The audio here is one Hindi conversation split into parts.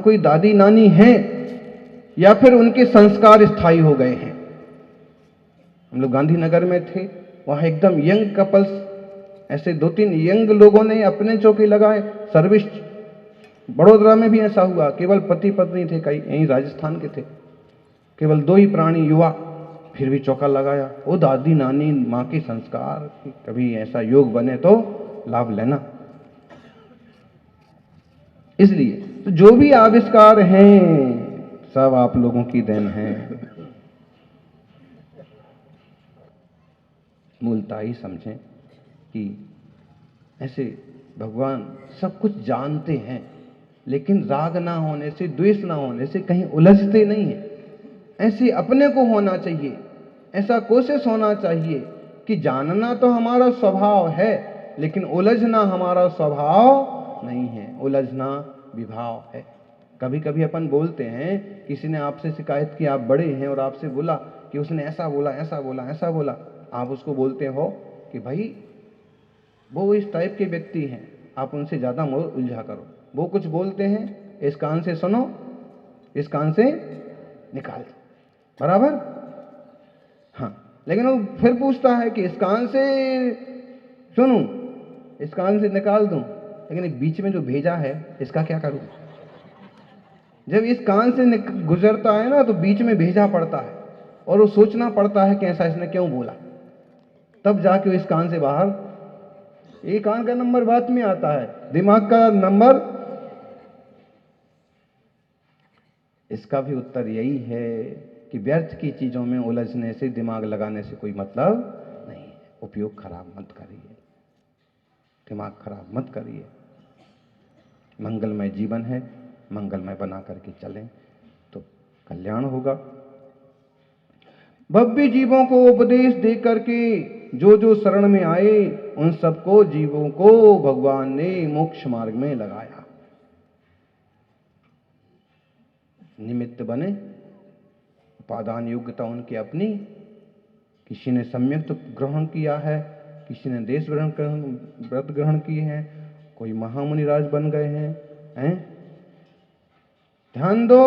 कोई दादी नानी हैं या फिर उनके संस्कार स्थायी हो गए हैं। हम लोग गांधीनगर में थे, वहां एकदम यंग कपल्स, ऐसे 2-3 यंग लोगों ने अपने चौके लगाए। सर्विस बड़ोदरा में भी ऐसा हुआ, केवल पति पत्नी थे, कई यहीं राजस्थान के थे, केवल 2 ही प्राणी युवा, फिर भी चौका लगाया। वो दादी नानी माँ के संस्कार, कभी ऐसा योग बने तो लाभ लेना। इसलिए तो जो भी आविष्कार हैं सब आप लोगों की देन है। मूलता ही समझें कि ऐसे भगवान सब कुछ जानते हैं, लेकिन राग ना होने से, द्वेष ना होने से कहीं उलझते नहीं है। ऐसे अपने को होना चाहिए, ऐसा कोशिश होना चाहिए कि जानना तो हमारा स्वभाव है, लेकिन उलझना हमारा स्वभाव नहीं है। उलझना विभाव है। कभी कभी अपन बोलते हैं, किसी ने आपसे शिकायत की, आप बड़े हैं और आपसे बोला कि उसने ऐसा बोला, ऐसा बोला, ऐसा बोला। आप उसको बोलते हो कि भाई वो इस टाइप के व्यक्ति हैं, आप उनसे ज्यादा मोर उलझा करो। वो कुछ बोलते हैं, इस कान से सुनो, इस कान से निकाल दो, बराबर। हाँ, लेकिन वो फिर पूछता है कि इस कान से सुनूं, इस कान से निकाल दूं, लेकिन बीच में जो भेजा है इसका क्या करूं। जब इस कान से गुजरता है ना, तो बीच में भेजा पड़ता है और वो सोचना पड़ता है कि ऐसा इसने क्यों बोला, तब जाके वो इस कान से बाहर। ये कान का नंबर बाद में आता है, दिमाग का नंबर। इसका भी उत्तर यही है कि व्यर्थ की चीजों में उलझने से, दिमाग लगाने से कोई मतलब नहीं है। उपयोग खराब मत करिए, दिमाग खराब मत करिए। मंगलमय जीवन है, मंगलमय बना करके चलें तो कल्याण होगा। भव्य जीवों को उपदेश दे करके जो जो शरण में आए, उन सबको जीवों को भगवान ने मोक्ष मार्ग में लगाया। निमित्त बने, उपादान योग्यता उनकी अपनी। किसी ने सम्यक ग्रहण किया है, किसी ने देश व्रत ग्रहण किए हैं, कोई महामुनिराज बन गए हैं। ध्यान दो,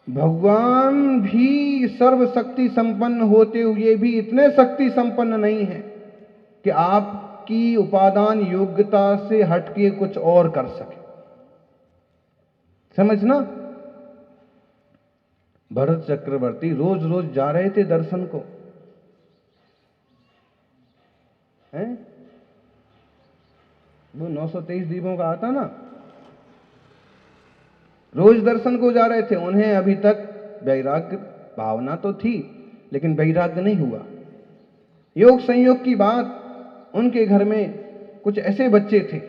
भगवान भी सर्वशक्ति संपन्न होते हुए भी इतने शक्ति संपन्न नहीं है कि आपकी उपादान योग्यता से हटके कुछ और कर सके। समझना। भरत चक्रवर्ती रोज रोज जा रहे थे दर्शन को, हैं? वो 923 दीपों का आता ना, रोज दर्शन को जा रहे थे। उन्हें अभी तक वैराग्य भावना तो थी, लेकिन वैराग्य नहीं हुआ। योग संयोग की बात, उनके घर में कुछ ऐसे बच्चे थे,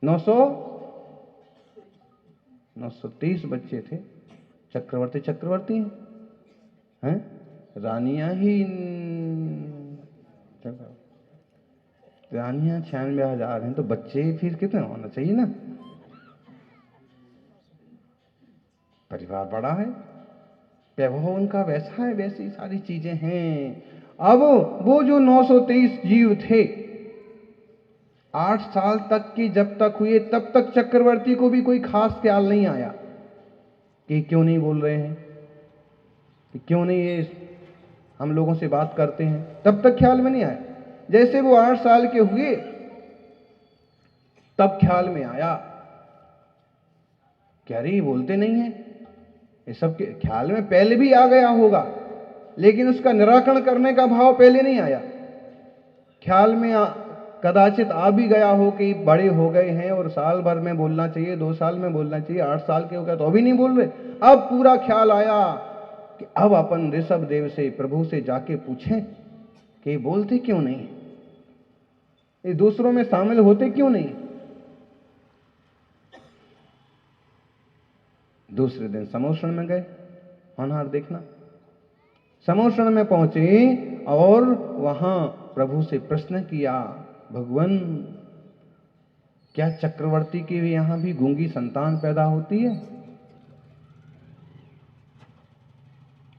930 बच्चे थे। चक्रवर्ती चक्रवर्ती हैं, रानियां ही, रानियां 96,000 हैं, तो बच्चे फिर कितने होना चाहिए ना। परिवार बड़ा है, वैभव उनका वैसा है, वैसी सारी चीजें हैं। अब वो जो 923 जीव थे, 8 साल तक की जब तक हुए, तब तक चक्रवर्ती को भी कोई खास ख्याल नहीं आया कि क्यों नहीं बोल रहे हैं, कि क्यों नहीं ये हम लोगों से बात करते हैं। तब तक ख्याल में नहीं आया। जैसे वो 8 साल के हुए, तब ख्याल में आया कि अरे ये बोलते नहीं है। ये सब के ख्याल में पहले भी आ गया होगा, लेकिन उसका निराकरण करने का भाव पहले नहीं आया। ख्याल में कदाचित आ भी गया हो कि बड़े हो गए हैं और साल भर में बोलना चाहिए, 2 साल में बोलना चाहिए, 8 साल के हो गए तो अभी नहीं बोल रहे। अब पूरा ख्याल आया कि अब अपन ऋषभ देव से, प्रभु से जाके पूछें कि बोलते क्यों नहीं, ये दूसरों में शामिल होते क्यों नहीं। दूसरे दिन समोषण में गए, होनहार देखना। समोषण में पहुंचे और वहां प्रभु से प्रश्न किया, भगवान क्या चक्रवर्ती के यहां भी गूंगी संतान पैदा होती है?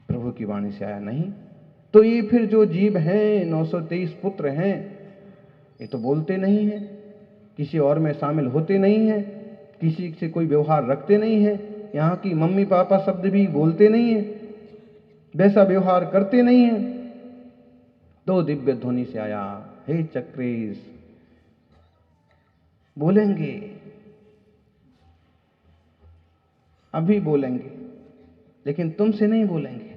प्रभु की वाणी से आया, नहीं। तो ये फिर जो जीव हैं, 923 पुत्र हैं, ये तो बोलते नहीं हैं, किसी और में शामिल होते नहीं हैं, किसी से कोई व्यवहार रखते नहीं है, यहाँ की मम्मी पापा शब्द भी बोलते नहीं है, वैसा व्यवहार करते नहीं है। तो दिव्य ध्वनि से आया, हे चक्रेश, बोलेंगे, अभी बोलेंगे, लेकिन तुमसे नहीं बोलेंगे।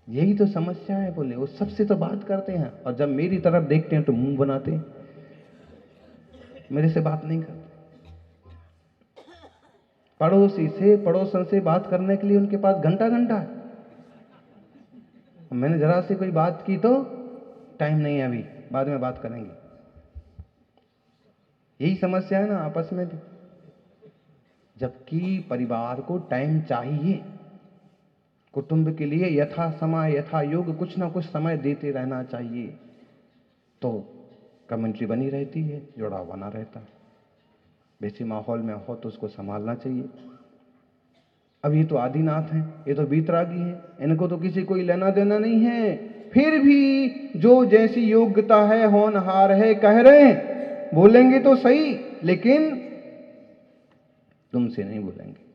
यही तो समस्या है। बोले वो सबसे तो बात करते हैं, और जब मेरी तरफ देखते हैं तो मुंह बनाते हैं, मेरे से बात नहीं करते। पड़ोसी से, पड़ोसन से बात करने के लिए उनके पास घंटा घंटा है। मैंने जरा से कोई बात की तो टाइम नहीं है, अभी बाद में बात करेंगे। यही समस्या है ना आपस में भी। जबकि परिवार को टाइम चाहिए, कुटुंब के लिए यथा समय यथा योग कुछ ना कुछ समय देते रहना चाहिए, तो कमेंट्री बनी रहती है, जुड़ाव बना रहता है। वैसे माहौल में हो तो उसको संभालना चाहिए। अब ये तो आदिनाथ हैं, ये तो बीतरागी हैं, इनको तो किसी कोई लेना देना नहीं है। फिर भी जो जैसी योग्यता है, होनहार है, कह रहे हैं, बोलेंगे तो सही, लेकिन तुमसे नहीं बोलेंगे।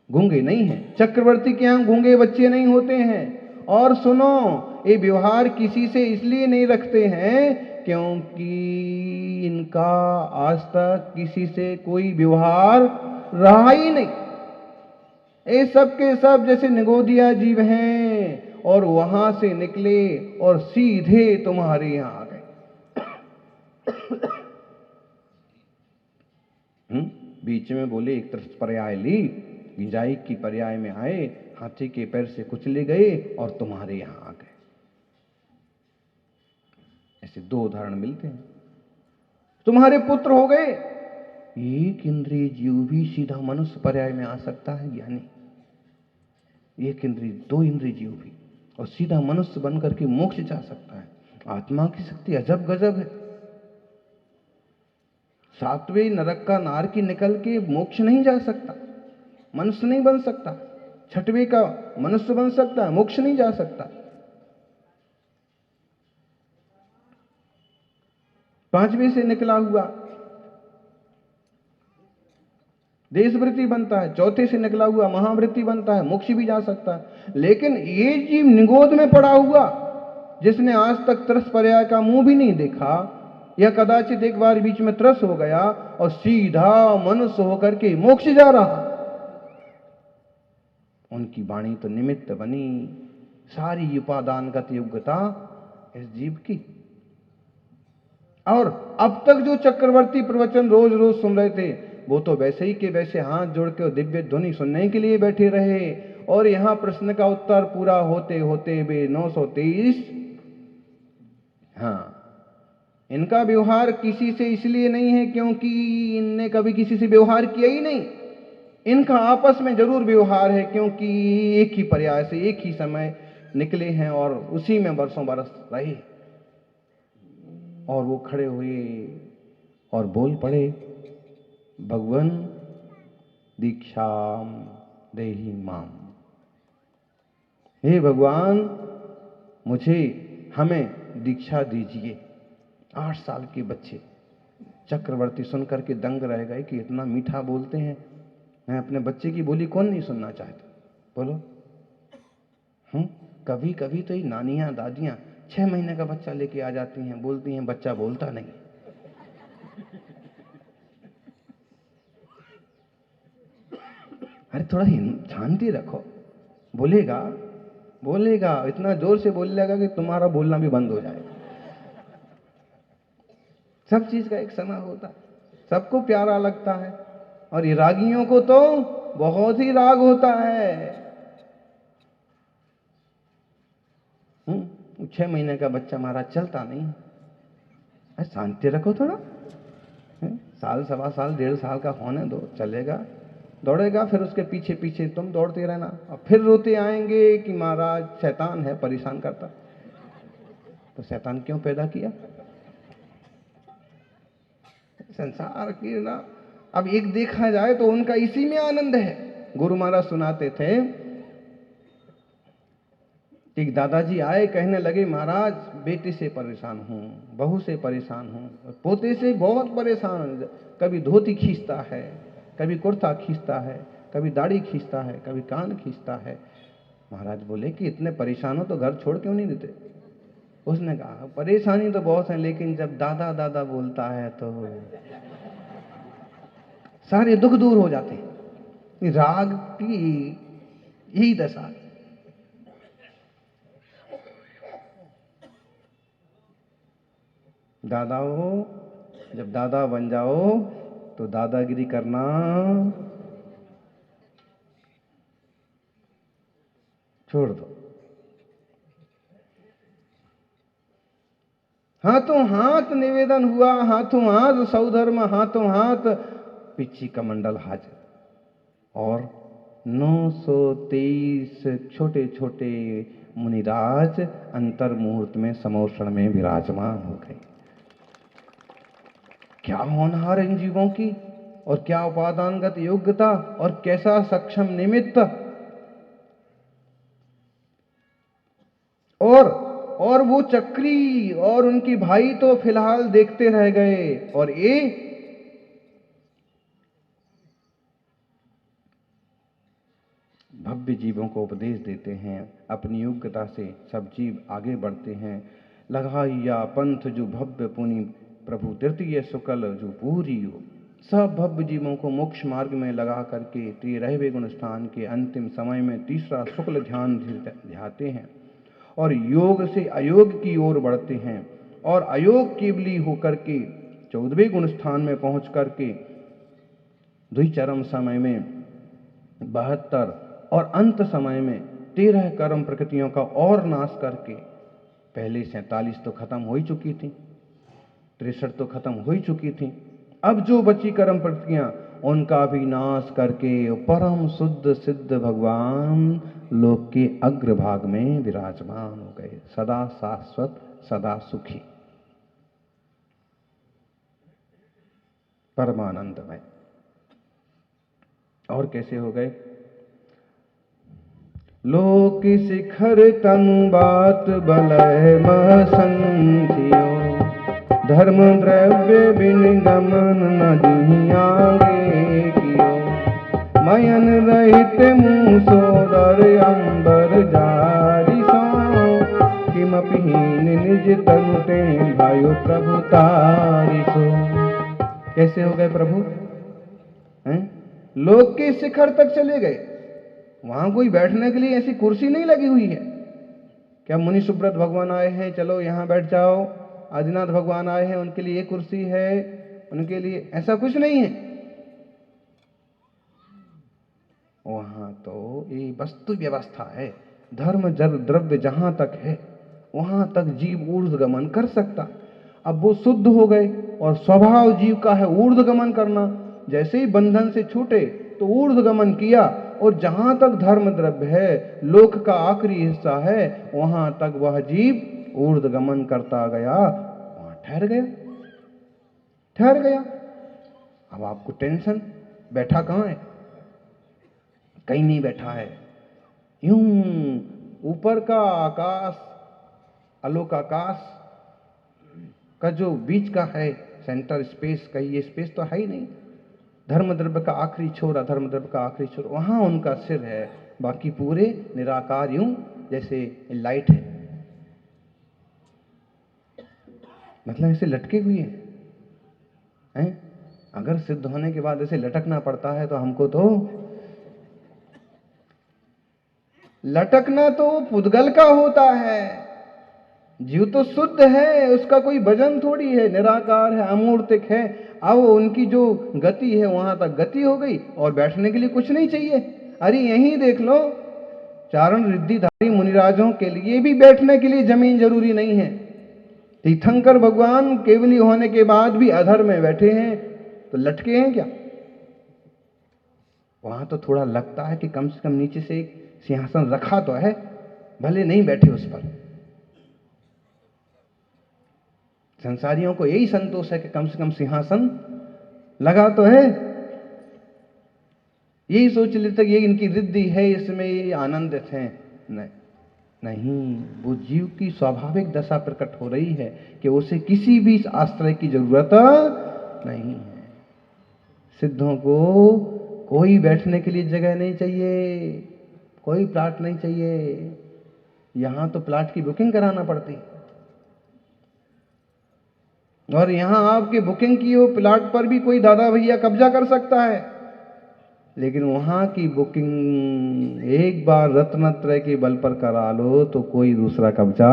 गूंगे नहीं हैं चक्रवर्ती के यहां, गूंगे बच्चे नहीं होते हैं। और सुनो, ये व्यवहार किसी से इसलिए नहीं रखते हैं क्योंकि इनका आज तक किसी से कोई व्यवहार रहा ही नहीं। ये सब के सब जैसे निगोदिया जीव हैं, और वहां से निकले और सीधे तुम्हारे यहां आ गए। बीच में बोले एक तरफ पर्याय ली, गिंजाई की पर्याय में आए, हाथी के पैर से कुचले गए और तुम्हारे यहां आ गए। ऐसे दो उदाहरण मिलते हैं। तुम्हारे पुत्र हो गए। एक इंद्रिय जीव भी सीधा मनुष्य पर्याय में आ सकता है ज्ञानी। एक इंद्रिय, दो इंद्रिय जीव भी, और सीधा मनुष्य बनकर के मोक्ष जा सकता है। आत्मा की शक्ति अजब गजब है। सातवें नरक का नार की निकल के मोक्ष नहीं जा सकता, मनुष्य नहीं बन सकता। छठवें का मनुष्य बन सकता है, मोक्ष नहीं जा सकता। पांचवें से निकला हुआ देशवृत्ति बनता है, चौथे से निकला हुआ महावृत्ति बनता है, मोक्ष भी जा सकता है। लेकिन ये जीव निगोद में पड़ा हुआ, जिसने आज तक तरस पर्याय का मुंह भी नहीं देखा, या कदाचित एक बार बीच में तरस हो गया और सीधा मनुष्य होकर के मोक्ष जा रहा, उनकी वाणी तो निमित्त बनी सारी उपादानगत योग्यता इस जीव की। और अब तक जो चक्रवर्ती प्रवचन रोज रोज सुन रहे थे, वो तो वैसे ही के वैसे हाथ जोड़ के दिव्य ध्वनि सुनने के लिए बैठे रहे। और यहां प्रश्न का उत्तर पूरा होते होते वे 923, हाँ, इनका व्यवहार किसी से इसलिए नहीं है क्योंकि इनने कभी किसी से व्यवहार किया ही नहीं। इनका आपस में जरूर व्यवहार है, क्योंकि एक ही पर्याय से एक ही समय निकले हैं और उसी में बरसों बरस रहे। और वो खड़े हुए और बोल पड़े, भगवन दीक्षाम देहि माम। हे भगवान, मुझे, हमें दीक्षा दीजिए। 8 साल के बच्चे चक्रवर्ती सुनकर के दंग रह गए कि इतना मीठा बोलते हैं। मैं अपने बच्चे की बोली कौन नहीं सुनना चाहता, बोलो। कभी कभी तो ये नानियां दादियां 6 महीने का बच्चा लेके आ जाती हैं, बोलती हैं बच्चा बोलता नहीं। अरे थोड़ा शांति रखो, बोलेगा बोलेगा, इतना जोर से बोलेगा कि तुम्हारा बोलना भी बंद हो जाएगा। सब चीज का एक समय होता है, सबको प्यारा लगता है, और ये रागियों को तो बहुत ही राग होता है। 6 महीने का बच्चा हमारा चलता नहीं है। शांति रखो थोड़ा, साल, सवा साल, 1.5 साल का होने दो, चलेगा, दौड़ेगा, फिर उसके पीछे पीछे तुम दौड़ते रहना, और फिर रोते आएंगे कि महाराज शैतान है, परेशान करता। तो शैतान क्यों पैदा किया? संसार की ना, अब एक देखा जाए तो उनका इसी में आनंद है। गुरु महाराज सुनाते थे, कि दादाजी आए, कहने लगे महाराज बेटे से परेशान हूँ, बहू से परेशान हूँ, पोते से बहुत परेशान, कभी धोती खींचता है, कभी कुर्ता खींचता है, कभी दाढ़ी खींचता है, कभी कान खींचता है। महाराज बोले कि इतने परेशान हो तो घर छोड़ क्यों नहीं देते? उसने कहा परेशानी तो बहुत है, लेकिन जब दादा दादा बोलता है तो सारे दुख दूर हो जाते हैं। राग की यही दशा है। दादा हो, जब दादा बन जाओ तो दादागिरी करना छोड़ दो। हाथों हाथ निवेदन हुआ, हाथों हाथ सौधर्म, हाथों हाथ पिच्ची कमंडल हाजिर, और 923 छोटे छोटे मुनिराज अंतर मुहूर्त में समोषण में विराजमान हो गए। क्या होनहार इन जीवों की, और क्या उपादानगत योग्यता, और कैसा सक्षम निमित्त, और वो चक्री और उनकी भाई तो फिलहाल देखते रह गए, और ये भव्य जीवों को उपदेश देते हैं। अपनी योग्यता से सब जीव आगे बढ़ते हैं। लगाइया पंथ जो भव्य पुनि प्रभु तृतीय शुक्ल जो पूरी हो। सब भव्य जीवों को मोक्ष मार्ग में लगा करके 13वें गुण स्थान के अंतिम समय में तीसरा शुक्ल ध्यान ध्याते हैं, और योग से अयोग की ओर बढ़ते हैं, और अयोग केवली होकर के 14वें गुण स्थान में पहुंच करके द्विचरम समय में 72 और अंत समय में 13 कर्म प्रकृतियों का और नाश करके, पहले 47 तो खत्म हो ही चुकी थी, 63 तो खत्म हो ही चुकी थी, अब जो बची कर्म प्रकृतियां उनका भी नाश करके परम शुद्ध सिद्ध भगवान लोक के अग्रभाग में विराजमान हो गए, सदा शाश्वत सदा सुखी परमानंदमय। और कैसे हो गए? लोक शिखर तनु बात बलय महसंधियो, धर्म द्रव्य बिन गमन न आगे कियो, मयन रहित मुँह सोदर अंबर जारी सो, किमपि हीन निज तनु ते भयो प्रभु तारी सो। कैसे हो गए प्रभु? हैं? लोक के शिखर तक चले गए। वहां कोई बैठने के लिए ऐसी कुर्सी नहीं लगी हुई है। क्या मुनि सुब्रत भगवान आए हैं, चलो यहां बैठ जाओ, आदिनाथ भगवान आए हैं, उनके लिए ये कुर्सी है, उनके लिए ऐसा कुछ नहीं है। वहां तो ये वस्तु व्यवस्था है। धर्म जल द्रव्य जहां तक है वहां तक जीव ऊर्ध्वगमन कर सकता। अब वो शुद्ध हो गए, और स्वभाव जीव का है ऊर्ध्वगमन करना। जैसे ही बंधन से छूटे तो ऊर्ध्वगमन किया, और जहां तक धर्म द्रव्य है, लोक का आखिरी हिस्सा है, वहां तक वह जीव ऊर्ध्वगमन करता गया, वहां ठहर गया। अब आपको टेंशन, बैठा कहां है? कहीं नहीं बैठा है। यूं ऊपर का आकाश, आलोक आकाश का जो बीच का है सेंटर स्पेस का, ये स्पेस तो है ही नहीं। धर्म द्रव्य का आखिरी छोर, धर्म द्रव्य का आखिरी छोर, वहां उनका सिर है। बाकी पूरे निराकार, यूं जैसे लाइट है, मतलब ऐसे लटके हुए हैं। अगर सिद्ध होने के बाद ऐसे लटकना पड़ता है तो हमको तो लटकना तो पुद्गल का होता है। जीव तो शुद्ध है, उसका कोई वजन थोड़ी है, निराकार है, अमूर्तिक है। अब उनकी जो गति है वहां तक गति हो गई, और बैठने के लिए कुछ नहीं चाहिए। अरे यहीं देख लो, चारण रिद्धिधारी मुनिराजों के लिए भी बैठने के लिए जमीन जरूरी नहीं है। तीर्थंकर भगवान केवली होने के बाद भी अधर में बैठे हैं, तो लटके हैं क्या? वहां तो थोड़ा लगता है कि कम से कम नीचे से एक सिंहासन रखा तो है, भले नहीं बैठे उस पर। संसारियों को यही संतोष है कि कम से कम सिंहासन लगा तो है। यही सोच लेते कि ये इनकी रिद्धि है, इसमें ये आनंदित हैं। नहीं, नहीं, वो जीव की स्वाभाविक दशा प्रकट हो रही है कि उसे किसी भी आश्रय की जरूरत नहीं है। सिद्धों को कोई बैठने के लिए जगह नहीं चाहिए, कोई प्लाट नहीं चाहिए। यहां तो प्लाट की बुकिंग कराना पड़ती, और यहां आपके बुकिंग की हो प्लाट पर भी कोई दादा भैया कब्जा कर सकता है, लेकिन वहां की बुकिंग एक बार रत्नत्रय के बल पर करा लो तो कोई दूसरा कब्जा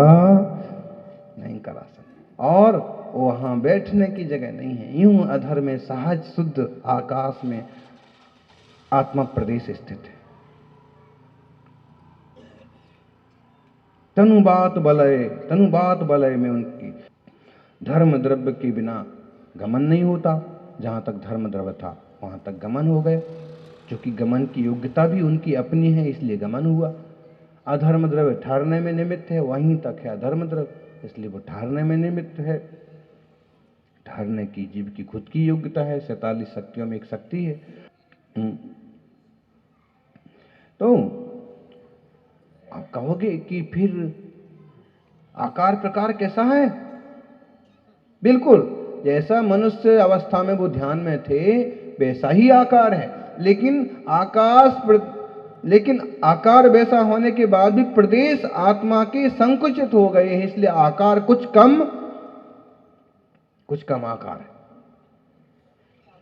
नहीं करा सकता। और वहां बैठने की जगह नहीं है। यूं अधर में सहज शुद्ध आकाश में आत्मा प्रदेश स्थित है। तनुबात बलय में उनकी धर्म द्रव्य के बिना गमन नहीं होता। जहां तक धर्म द्रव्य था वहां तक गमन हो गए, क्योंकि गमन की योग्यता भी उनकी अपनी है, इसलिए गमन हुआ। अधर्म द्रव्य ठहरने में निमित्त है, वहीं तक है अधर्म द्रव्य, इसलिए वो ठहरने में निमित्त है। ठहरने की जीव की खुद की योग्यता है, 47 शक्तियों में एक शक्ति है। तो आप कहोगे कि फिर आकार प्रकार कैसा है? बिल्कुल जैसा मनुष्य अवस्था में वो ध्यान में थे वैसा ही आकार है, लेकिन आकार वैसा होने के बाद भी प्रदेश आत्मा के संकुचित हो गए हैं, इसलिए आकार कुछ कम आकार है।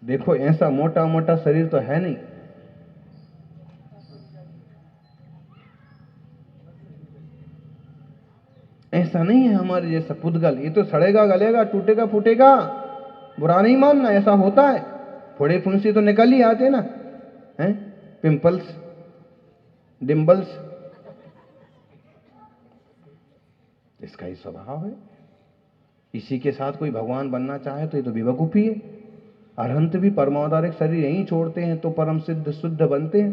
देखो ऐसा मोटा मोटा शरीर तो है नहीं, ऐसा नहीं है हमारे जैसा पुद्गल, ये तो सड़ेगा गलेगा टूटेगा फूटेगा, बुरा नहीं मानना, ऐसा होता है। फोड़े फुंसी तो निकल ही आते ना, हैं, पिंपल्स डिम्बल्स, इसका ही स्वभाव है। इसी के साथ कोई भगवान बनना चाहे तो ये तो बेवकूफी है। अरहंत भी परमावतारिक शरीर यहीं छोड़ते हैं तो परम सिद्ध शुद्ध बनते हैं,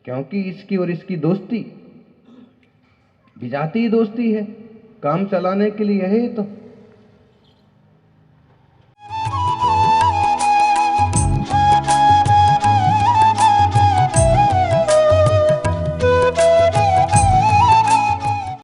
क्योंकि इसकी और इसकी दोस्ती विजातीय दोस्ती है, काम चलाने के लिए है। तो